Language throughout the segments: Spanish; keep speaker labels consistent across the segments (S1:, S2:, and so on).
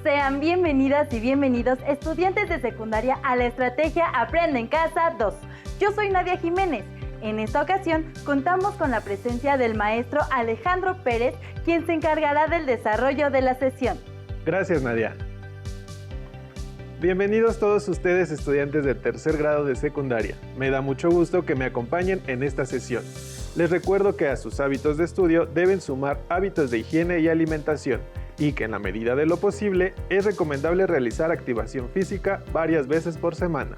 S1: Sean bienvenidas y bienvenidos estudiantes de secundaria a la estrategia Aprende en Casa 2. Yo soy Nadia Jiménez. En esta ocasión contamos con la presencia del maestro Alejandro Pérez, quien se encargará del desarrollo de la sesión.
S2: Gracias, Nadia. Bienvenidos todos ustedes, estudiantes de tercer grado de secundaria. Me da mucho gusto que me acompañen en esta sesión. Les recuerdo que a sus hábitos de estudio deben sumar hábitos de higiene y alimentación, y que en la medida de lo posible es recomendable realizar activación física varias veces por semana.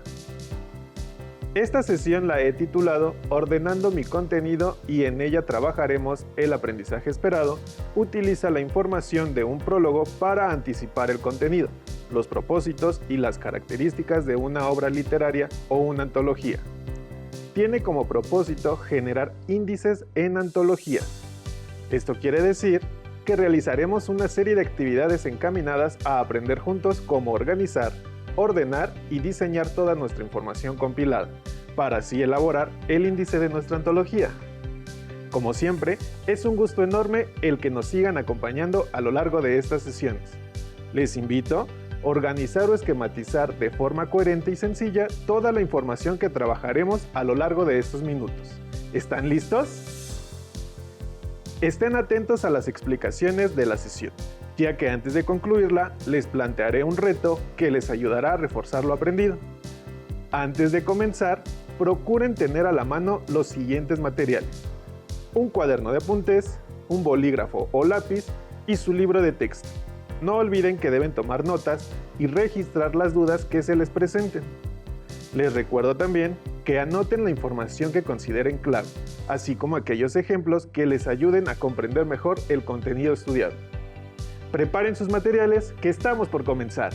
S2: Esta sesión la he titulado Ordenando mi contenido y en ella trabajaremos el aprendizaje esperado. Utiliza la información de un prólogo para anticipar el contenido, los propósitos y las características de una obra literaria o una antología. Tiene como propósito generar índices en antologías. Esto quiere decir que realizaremos una serie de actividades encaminadas a aprender juntos cómo organizar, ordenar y diseñar toda nuestra información compilada, para así elaborar el índice de nuestra antología. Como siempre, es un gusto enorme el que nos sigan acompañando a lo largo de estas sesiones. Les invito a organizar o esquematizar de forma coherente y sencilla toda la información que trabajaremos a lo largo de estos minutos. ¿Están listos? Estén atentos a las explicaciones de la sesión, ya que antes de concluirla les plantearé un reto que les ayudará a reforzar lo aprendido. Antes de comenzar, procuren tener a la mano los siguientes materiales: un cuaderno de apuntes, un bolígrafo o lápiz y su libro de texto. No olviden que deben tomar notas y registrar las dudas que se les presenten. Les recuerdo también que anoten la información que consideren clave, así como aquellos ejemplos que les ayuden a comprender mejor el contenido estudiado. Preparen sus materiales, que estamos por comenzar.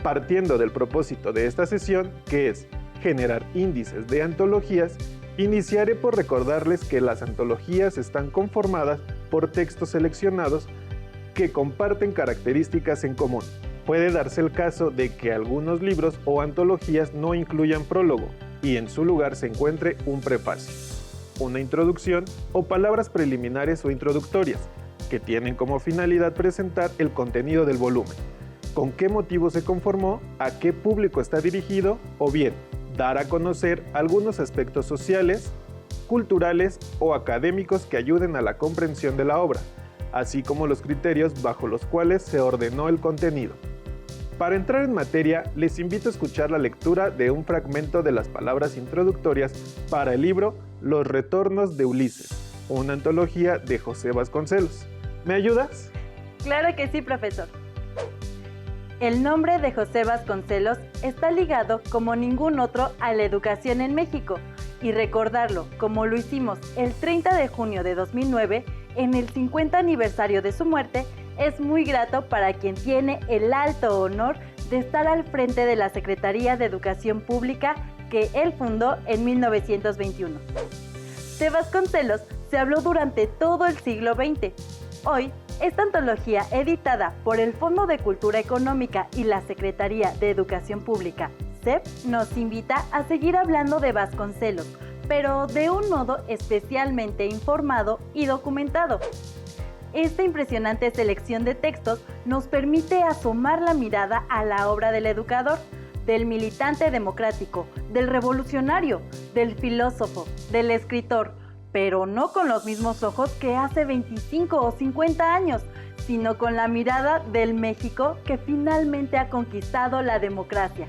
S2: Partiendo del propósito de esta sesión, que es generar índices de antologías, iniciaré por recordarles que las antologías están conformadas por textos seleccionados que comparten características en común. Puede darse el caso de que algunos libros o antologías no incluyan prólogo y en su lugar se encuentre un prefacio, una introducción o palabras preliminares o introductorias que tienen como finalidad presentar el contenido del volumen, con qué motivo se conformó, a qué público está dirigido o bien dar a conocer algunos aspectos sociales, culturales o académicos que ayuden a la comprensión de la obra, así como los criterios bajo los cuales se ordenó el contenido. Para entrar en materia, les invito a escuchar la lectura de un fragmento de las palabras introductorias para el libro Los Retornos de Ulises, una antología de José Vasconcelos. ¿Me ayudas?
S1: Claro que sí, profesor. El nombre de José Vasconcelos está ligado como ningún otro a la educación en México, y recordarlo como lo hicimos el 30 de junio de 2009, en el 50 aniversario de su muerte, es muy grato para quien tiene el alto honor de estar al frente de la Secretaría de Educación Pública que él fundó en 1921. De Vasconcelos se habló durante todo el siglo XX. Hoy, esta antología, editada por el Fondo de Cultura Económica y la Secretaría de Educación Pública, SEP, nos invita a seguir hablando de Vasconcelos, pero de un modo especialmente informado y documentado. Esta impresionante selección de textos nos permite asomar la mirada a la obra del educador, del militante democrático, del revolucionario, del filósofo, del escritor, pero no con los mismos ojos que hace 25 o 50 años, sino con la mirada del México que finalmente ha conquistado la democracia.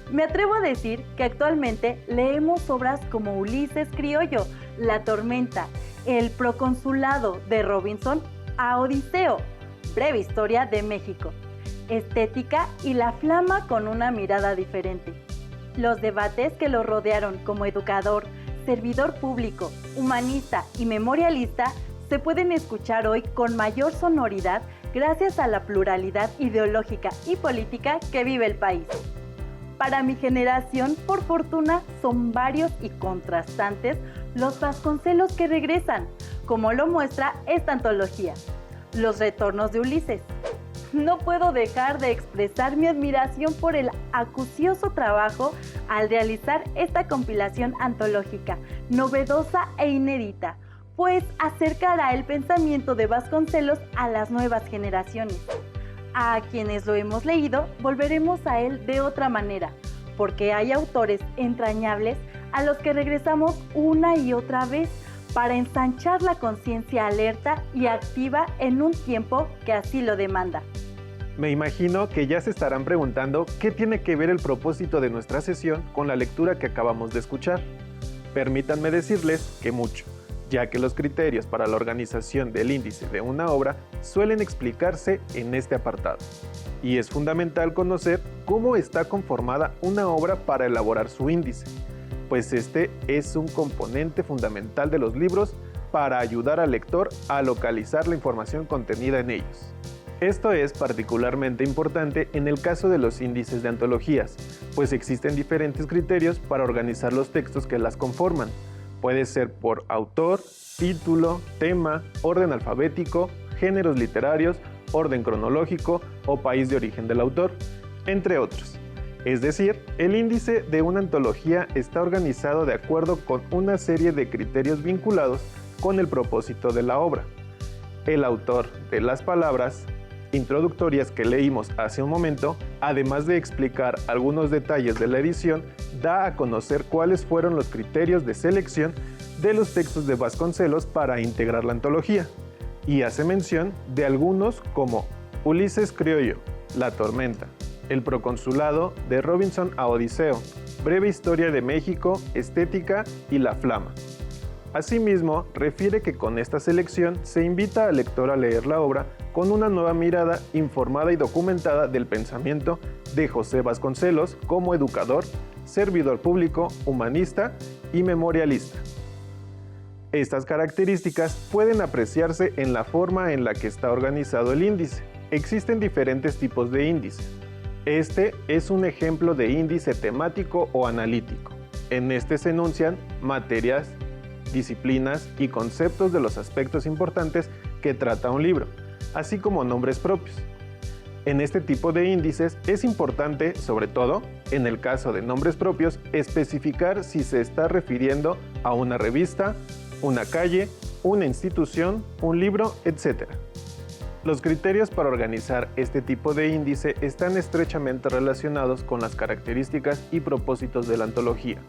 S1: Me atrevo a decir que actualmente leemos obras como Ulises Criollo, La Tormenta, El Proconsulado de Robinson, a Odiseo, Breve Historia de México, Estética y La Flama con una mirada diferente. Los debates que lo rodearon como educador, servidor público, humanista y memorialista se pueden escuchar hoy con mayor sonoridad gracias a la pluralidad ideológica y política que vive el país. Para mi generación, por fortuna, son varios y contrastantes los Vasconcelos que regresan, como lo muestra esta antología, Los Retornos de Ulises. No puedo dejar de expresar mi admiración por el acucioso trabajo al realizar esta compilación antológica, novedosa e inédita, pues acercará el pensamiento de Vasconcelos a las nuevas generaciones. A quienes lo hemos leído, volveremos a él de otra manera, porque hay autores entrañables a los que regresamos una y otra vez para ensanchar la conciencia alerta y activa en un tiempo que así lo demanda.
S2: Me imagino que ya se estarán preguntando qué tiene que ver el propósito de nuestra sesión con la lectura que acabamos de escuchar. Permítanme decirles que mucho, ya que los criterios para la organización del índice de una obra suelen explicarse en este apartado. Y es fundamental conocer cómo está conformada una obra para elaborar su índice, pues este es un componente fundamental de los libros para ayudar al lector a localizar la información contenida en ellos. Esto es particularmente importante en el caso de los índices de antologías, pues existen diferentes criterios para organizar los textos que las conforman. Puede ser por autor, título, tema, orden alfabético, géneros literarios, orden cronológico o país de origen del autor, entre otros. Es decir, el índice de una antología está organizado de acuerdo con una serie de criterios vinculados con el propósito de la obra. El autor de las palabras introductorias que leímos hace un momento, además de explicar algunos detalles de la edición, da a conocer cuáles fueron los criterios de selección de los textos de Vasconcelos para integrar la antología, y hace mención de algunos como Ulises Criollo, La Tormenta, El Proconsulado de Robinson a Odiseo, Breve Historia de México, Estética y La Flama. Asimismo, refiere que con esta selección se invita al lector a leer la obra con una nueva mirada informada y documentada del pensamiento de José Vasconcelos como educador, servidor público, humanista y memorialista. Estas características pueden apreciarse en la forma en la que está organizado el índice. Existen diferentes tipos de índice. Este es un ejemplo de índice temático o analítico. En este se enuncian materias, disciplinas y conceptos de los aspectos importantes que trata un libro, así como nombres propios. En este tipo de índices es importante, sobre todo, en el caso de nombres propios, especificar si se está refiriendo a una revista, una calle, una institución, un libro, etc. Los criterios para organizar este tipo de índice están estrechamente relacionados con las características y propósitos de la antología,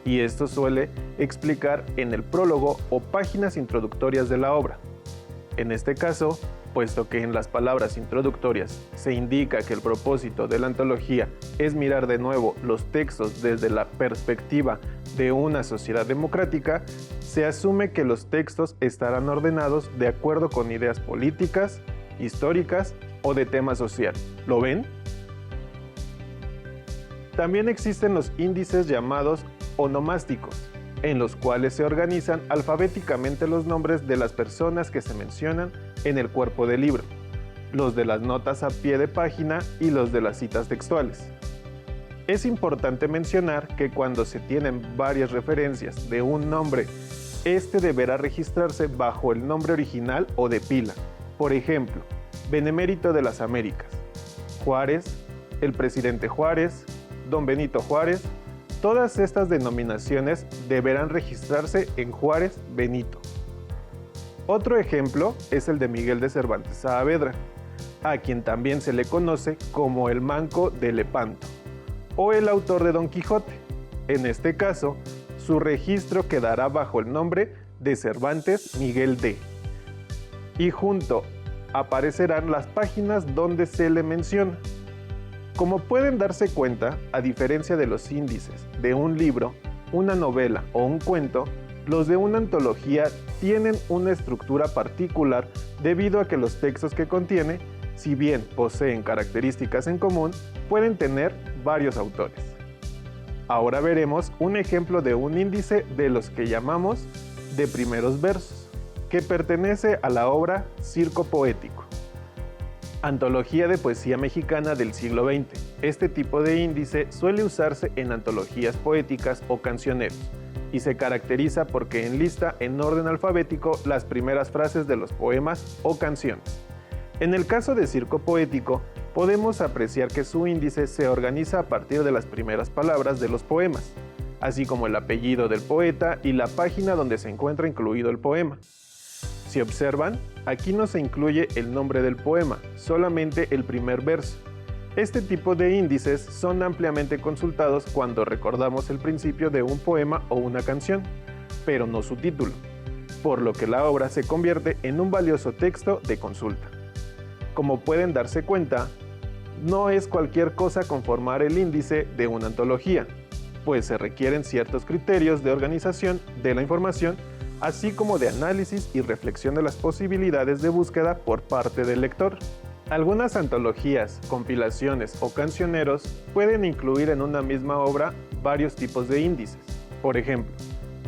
S2: y esto suele explicar en el prólogo o páginas introductorias de la obra. En este caso, puesto que en las palabras introductorias se indica que el propósito de la antología es mirar de nuevo los textos desde la perspectiva de una sociedad democrática, se asume que los textos estarán ordenados de acuerdo con ideas políticas, históricas o de tema social. ¿Lo ven? También existen los índices llamados onomásticos, en los cuales se organizan alfabéticamente los nombres de las personas que se mencionan en el cuerpo del libro, los de las notas a pie de página y los de las citas textuales. Es importante mencionar que cuando se tienen varias referencias de un nombre, este deberá registrarse bajo el nombre original o de pila. Por ejemplo, Benemérito de las Américas, Juárez, el presidente Juárez, Don Benito Juárez. Todas estas denominaciones deberán registrarse en Juárez Benito. Otro ejemplo es el de Miguel de Cervantes Saavedra, a quien también se le conoce como el Manco de Lepanto, o el autor de Don Quijote. En este caso, su registro quedará bajo el nombre de Cervantes Miguel de, y junto aparecerán las páginas donde se le menciona. Como pueden darse cuenta, a diferencia de los índices de un libro, una novela o un cuento, los de una antología tienen una estructura particular debido a que los textos que contiene, si bien poseen características en común, pueden tener varios autores. Ahora veremos un ejemplo de un índice de los que llamamos de primeros versos, que pertenece a la obra Circo Poético, antología de poesía mexicana del siglo XX. Este tipo de índice suele usarse en antologías poéticas o cancioneros y se caracteriza porque enlista en orden alfabético las primeras frases de los poemas o canciones. En el caso de Circo Poético, podemos apreciar que su índice se organiza a partir de las primeras palabras de los poemas, así como el apellido del poeta y la página donde se encuentra incluido el poema. Si observan, aquí no se incluye el nombre del poema, solamente el primer verso. Este tipo de índices son ampliamente consultados cuando recordamos el principio de un poema o una canción, pero no su título, por lo que la obra se convierte en un valioso texto de consulta. Como pueden darse cuenta, no es cualquier cosa conformar el índice de una antología, pues se requieren ciertos criterios de organización de la información, así como de análisis y reflexión de las posibilidades de búsqueda por parte del lector. Algunas antologías, compilaciones o cancioneros pueden incluir en una misma obra varios tipos de índices. Por ejemplo,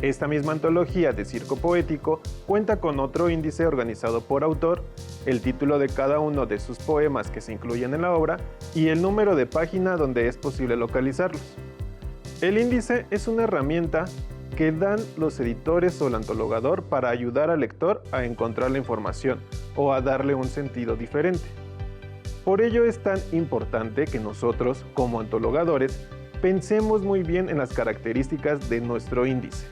S2: esta misma antología de circo poético cuenta con otro índice organizado por autor, el título de cada uno de sus poemas que se incluyen en la obra y el número de página donde es posible localizarlos. El índice es una herramienta que dan los editores o el antologador para ayudar al lector a encontrar la información o a darle un sentido diferente. Por ello es tan importante que nosotros, como antologadores, pensemos muy bien en las características de nuestro índice.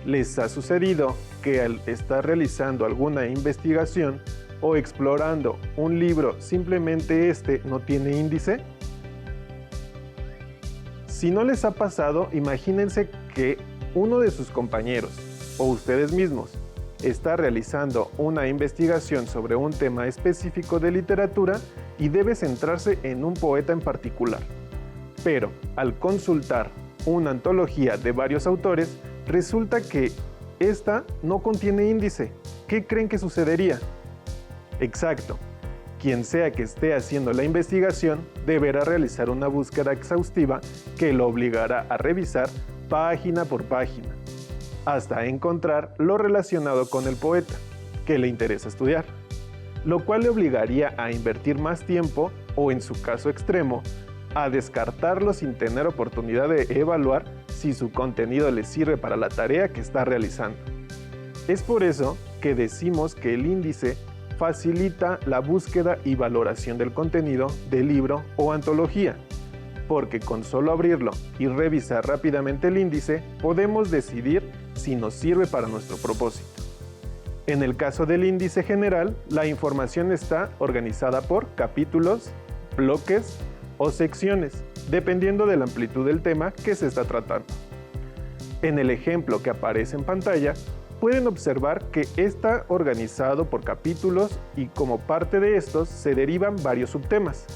S2: ¿Les ha sucedido que al estar realizando alguna investigación o explorando un libro simplemente no tiene índice? Si no les ha pasado, imagínense que uno de sus compañeros o ustedes mismos está realizando una investigación sobre un tema específico de literatura y debe centrarse en un poeta en particular. Pero al consultar una antología de varios autores, resulta que esta no contiene índice. ¿Qué creen que sucedería? Exacto. Quien sea que esté haciendo la investigación deberá realizar una búsqueda exhaustiva que lo obligará a revisar página por página, hasta encontrar lo relacionado con el poeta que le interesa estudiar, lo cual le obligaría a invertir más tiempo o, en su caso extremo, a descartarlo sin tener oportunidad de evaluar si su contenido le sirve para la tarea que está realizando. Es por eso que decimos que el índice facilita la búsqueda y valoración del contenido del libro o antología, porque con solo abrirlo y revisar rápidamente el índice, podemos decidir si nos sirve para nuestro propósito. En el caso del índice general, la información está organizada por capítulos, bloques o secciones, dependiendo de la amplitud del tema que se está tratando. En el ejemplo que aparece en pantalla, pueden observar que está organizado por capítulos y como parte de estos se derivan varios subtemas.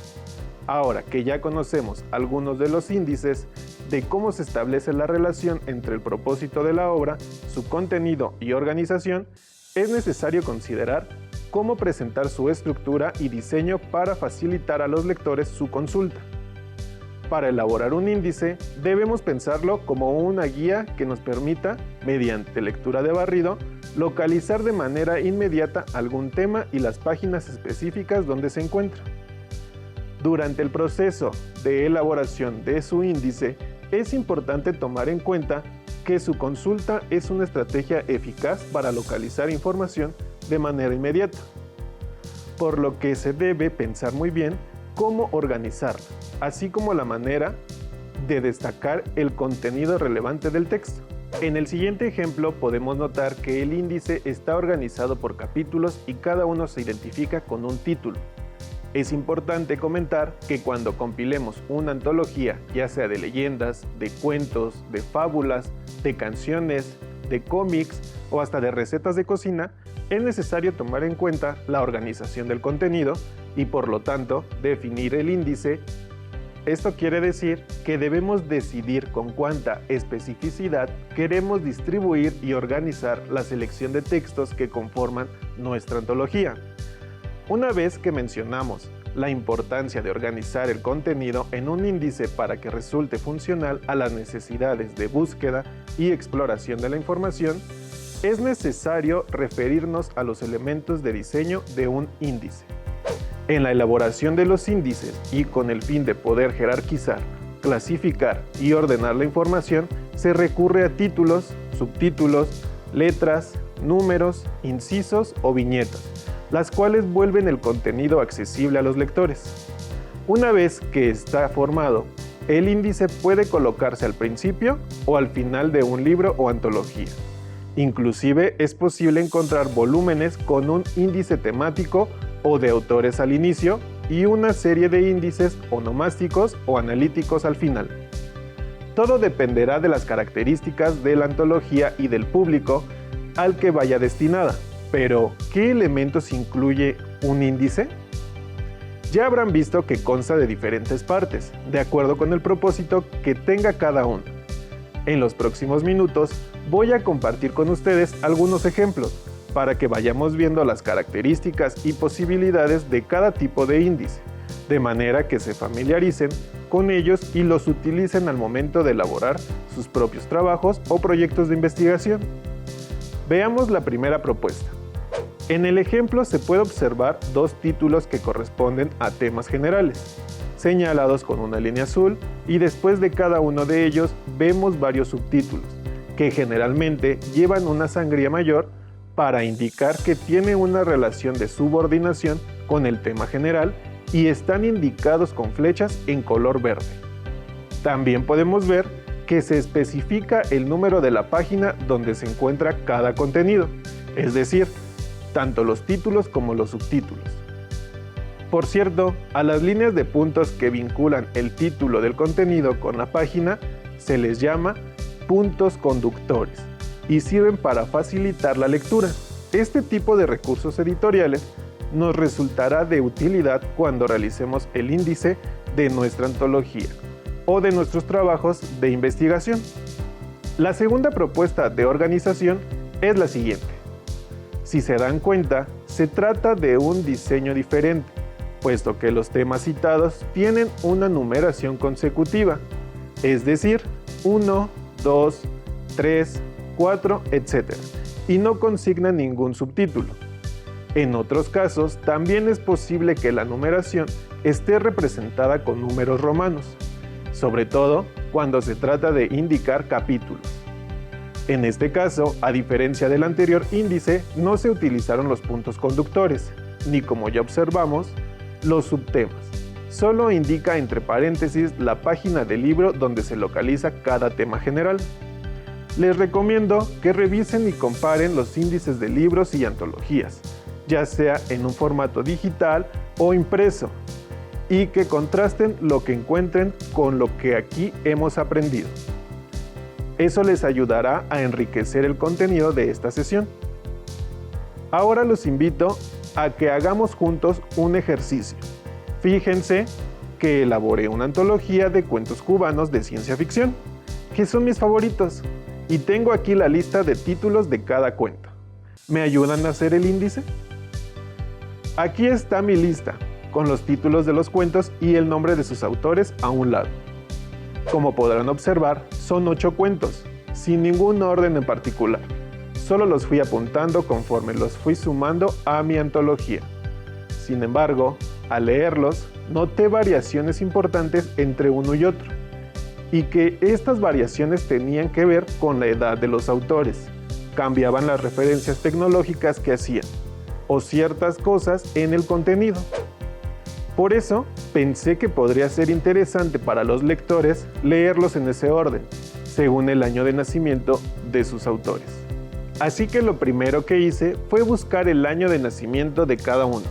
S2: Ahora que ya conocemos algunos de los índices de cómo se establece la relación entre el propósito de la obra, su contenido y organización, es necesario considerar cómo presentar su estructura y diseño para facilitar a los lectores su consulta. Para elaborar un índice, debemos pensarlo como una guía que nos permita, mediante lectura de barrido, localizar de manera inmediata algún tema y las páginas específicas donde se encuentra. Durante el proceso de elaboración de su índice, es importante tomar en cuenta que su consulta es una estrategia eficaz para localizar información de manera inmediata, por lo que se debe pensar muy bien cómo organizarla, así como la manera de destacar el contenido relevante del texto. En el siguiente ejemplo podemos notar que el índice está organizado por capítulos y cada uno se identifica con un título. Es importante comentar que cuando compilemos una antología, ya sea de leyendas, de cuentos, de fábulas, de canciones, de cómics o hasta de recetas de cocina, es necesario tomar en cuenta la organización del contenido y por lo tanto definir el índice. Esto quiere decir que debemos decidir con cuánta especificidad queremos distribuir y organizar la selección de textos que conforman nuestra antología. Una vez que mencionamos la importancia de organizar el contenido en un índice para que resulte funcional a las necesidades de búsqueda y exploración de la información, es necesario referirnos a los elementos de diseño de un índice. En la elaboración de los índices y con el fin de poder jerarquizar, clasificar y ordenar la información, se recurre a títulos, subtítulos, letras, números, incisos o viñetas, las cuales vuelven el contenido accesible a los lectores. Una vez que está formado, el índice puede colocarse al principio o al final de un libro o antología. Inclusive es posible encontrar volúmenes con un índice temático o de autores al inicio y una serie de índices onomásticos o analíticos al final. Todo dependerá de las características de la antología y del público al que vaya destinada. Pero, ¿qué elementos incluye un índice? Ya habrán visto que consta de diferentes partes, de acuerdo con el propósito que tenga cada uno. En los próximos minutos voy a compartir con ustedes algunos ejemplos para que vayamos viendo las características y posibilidades de cada tipo de índice, de manera que se familiaricen con ellos y los utilicen al momento de elaborar sus propios trabajos o proyectos de investigación. Veamos la primera propuesta. En el ejemplo se puede observar dos títulos que corresponden a temas generales, señalados con una línea azul, y después de cada uno de ellos vemos varios subtítulos, que generalmente llevan una sangría mayor para indicar que tiene una relación de subordinación con el tema general y están indicados con flechas en color verde. También podemos ver que se especifica el número de la página donde se encuentra cada contenido, es decir, tanto los títulos como los subtítulos. Por cierto, a las líneas de puntos que vinculan el título del contenido con la página se les llama puntos conductores y sirven para facilitar la lectura. Este tipo de recursos editoriales nos resultará de utilidad cuando realicemos el índice de nuestra antología o de nuestros trabajos de investigación. La segunda propuesta de organización es la siguiente. Si se dan cuenta, se trata de un diseño diferente, puesto que los temas citados tienen una numeración consecutiva, es decir, 1, 2, 3, 4, etc., y no consigna ningún subtítulo. En otros casos, también es posible que la numeración esté representada con números romanos, sobre todo cuando se trata de indicar capítulos. En este caso, a diferencia del anterior índice, no se utilizaron los puntos conductores, ni como ya observamos, los subtemas. Solo indica entre paréntesis la página del libro donde se localiza cada tema general. Les recomiendo que revisen y comparen los índices de libros y antologías, ya sea en un formato digital o impreso, y que contrasten lo que encuentren con lo que aquí hemos aprendido. Eso les ayudará a enriquecer el contenido de esta sesión. Ahora los invito a que hagamos juntos un ejercicio. Fíjense que elaboré una antología de cuentos cubanos de ciencia ficción, que son mis favoritos, y tengo aquí la lista de títulos de cada cuento. ¿Me ayudan a hacer el índice? Aquí está mi lista, con los títulos de los cuentos y el nombre de sus autores a un lado. Como podrán observar, son 8 cuentos, sin ningún orden en particular. Solo los fui apuntando conforme los fui sumando a mi antología. Sin embargo, al leerlos, noté variaciones importantes entre uno y otro, y que estas variaciones tenían que ver con la edad de los autores. Cambiaban las referencias tecnológicas que hacían, o ciertas cosas en el contenido. Por eso, pensé que podría ser interesante para los lectores leerlos en ese orden, según el año de nacimiento de sus autores. Así que lo primero que hice fue buscar el año de nacimiento de cada uno,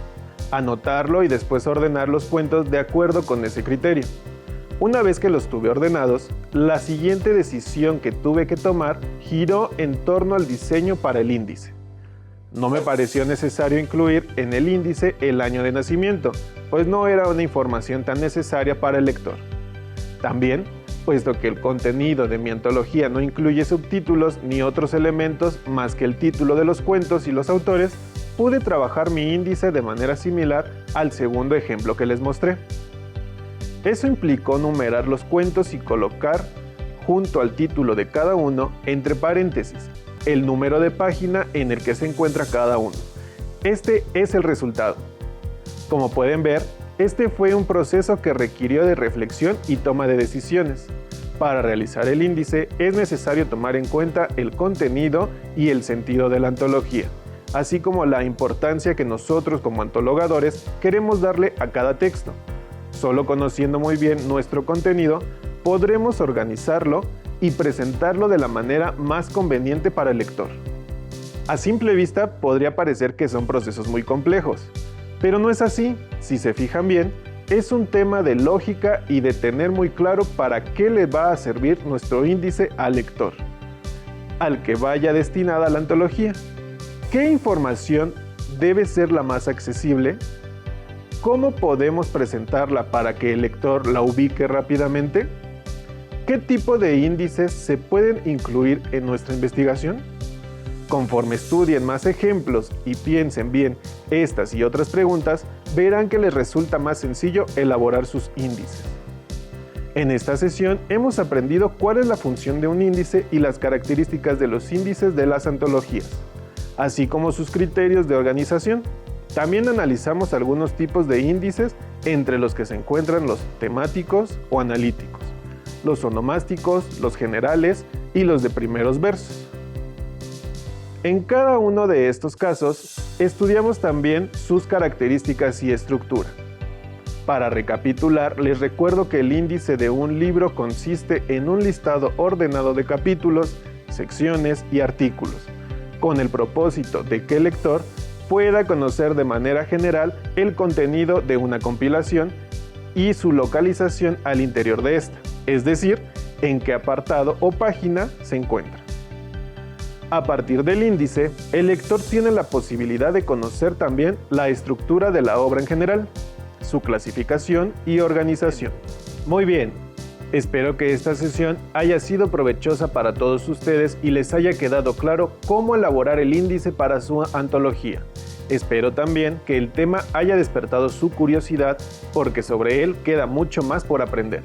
S2: anotarlo y después ordenar los cuentos de acuerdo con ese criterio. Una vez que los tuve ordenados, la siguiente decisión que tuve que tomar giró en torno al diseño para el índice. No me pareció necesario incluir en el índice el año de nacimiento, pues no era una información tan necesaria para el lector. También, puesto que el contenido de mi antología no incluye subtítulos ni otros elementos más que el título de los cuentos y los autores, pude trabajar mi índice de manera similar al segundo ejemplo que les mostré. Eso implicó numerar los cuentos y colocar, junto al título de cada uno, entre paréntesis, el número de página en el que se encuentra cada uno. Este es el resultado. Como pueden ver, este fue un proceso que requirió de reflexión y toma de decisiones. Para realizar el índice es necesario tomar en cuenta el contenido y el sentido de la antología, así como la importancia que nosotros como antologadores queremos darle a cada texto. Solo conociendo muy bien nuestro contenido, podremos organizarlo y presentarlo de la manera más conveniente para el lector. A simple vista podría parecer que son procesos muy complejos, pero no es así. Si se fijan bien, es un tema de lógica y de tener muy claro para qué le va a servir nuestro índice al lector, al que vaya destinada la antología. ¿Qué información debe ser la más accesible? ¿Cómo podemos presentarla para que el lector la ubique rápidamente? ¿Qué tipo de índices se pueden incluir en nuestra investigación? Conforme estudien más ejemplos y piensen bien estas y otras preguntas, verán que les resulta más sencillo elaborar sus índices. En esta sesión hemos aprendido cuál es la función de un índice y las características de los índices de las antologías, así como sus criterios de organización. También analizamos algunos tipos de índices, entre los que se encuentran los temáticos o analíticos, los onomásticos, los generales y los de primeros versos. En cada uno de estos casos, estudiamos también sus características y estructura. Para recapitular, les recuerdo que el índice de un libro consiste en un listado ordenado de capítulos, secciones y artículos, con el propósito de que el lector pueda conocer de manera general el contenido de una compilación y su localización al interior de esta, es decir, en qué apartado o página se encuentra. A partir del índice, el lector tiene la posibilidad de conocer también la estructura de la obra en general, su clasificación y organización. Muy bien, espero que esta sesión haya sido provechosa para todos ustedes y les haya quedado claro cómo elaborar el índice para su antología. Espero también que el tema haya despertado su curiosidad, porque sobre él queda mucho más por aprender.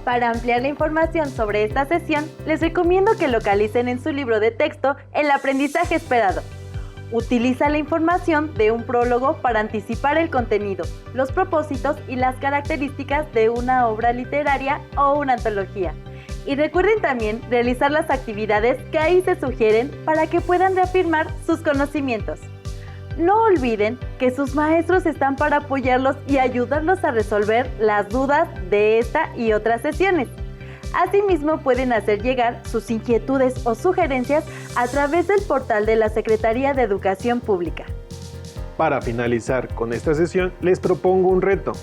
S1: Para ampliar la información sobre esta sesión, les recomiendo que localicen en su libro de texto El aprendizaje esperado. Utiliza la información de un prólogo para anticipar el contenido, los propósitos y las características de una obra literaria o una antología. Y recuerden también realizar las actividades que ahí se sugieren para que puedan reafirmar sus conocimientos. No olviden que sus maestros están para apoyarlos y ayudarlos a resolver las dudas de esta y otras sesiones. Asimismo, pueden hacer llegar sus inquietudes o sugerencias a través del portal de la Secretaría de Educación Pública.
S2: Para finalizar con esta sesión, les propongo un reto.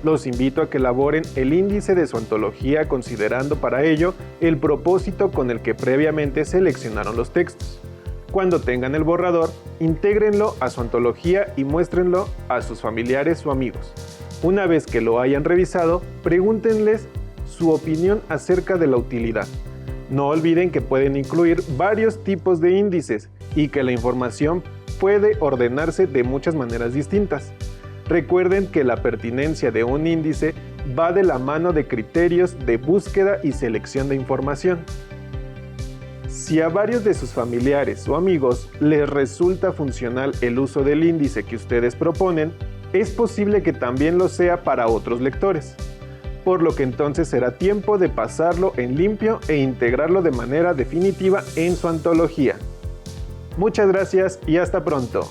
S2: Los invito a que elaboren el índice de su antología considerando para ello el propósito con el que previamente seleccionaron los textos. Cuando tengan el borrador, intégrenlo a su antología y muéstrenlo a sus familiares o amigos. Una vez que lo hayan revisado, pregúntenles su opinión acerca de la utilidad. No olviden que pueden incluir varios tipos de índices y que la información puede ordenarse de muchas maneras distintas. Recuerden que la pertinencia de un índice va de la mano de criterios de búsqueda y selección de información. Si a varios de sus familiares o amigos les resulta funcional el uso del índice que ustedes proponen, es posible que también lo sea para otros lectores, por lo que entonces será tiempo de pasarlo en limpio e integrarlo de manera definitiva en su antología. Muchas gracias y hasta pronto.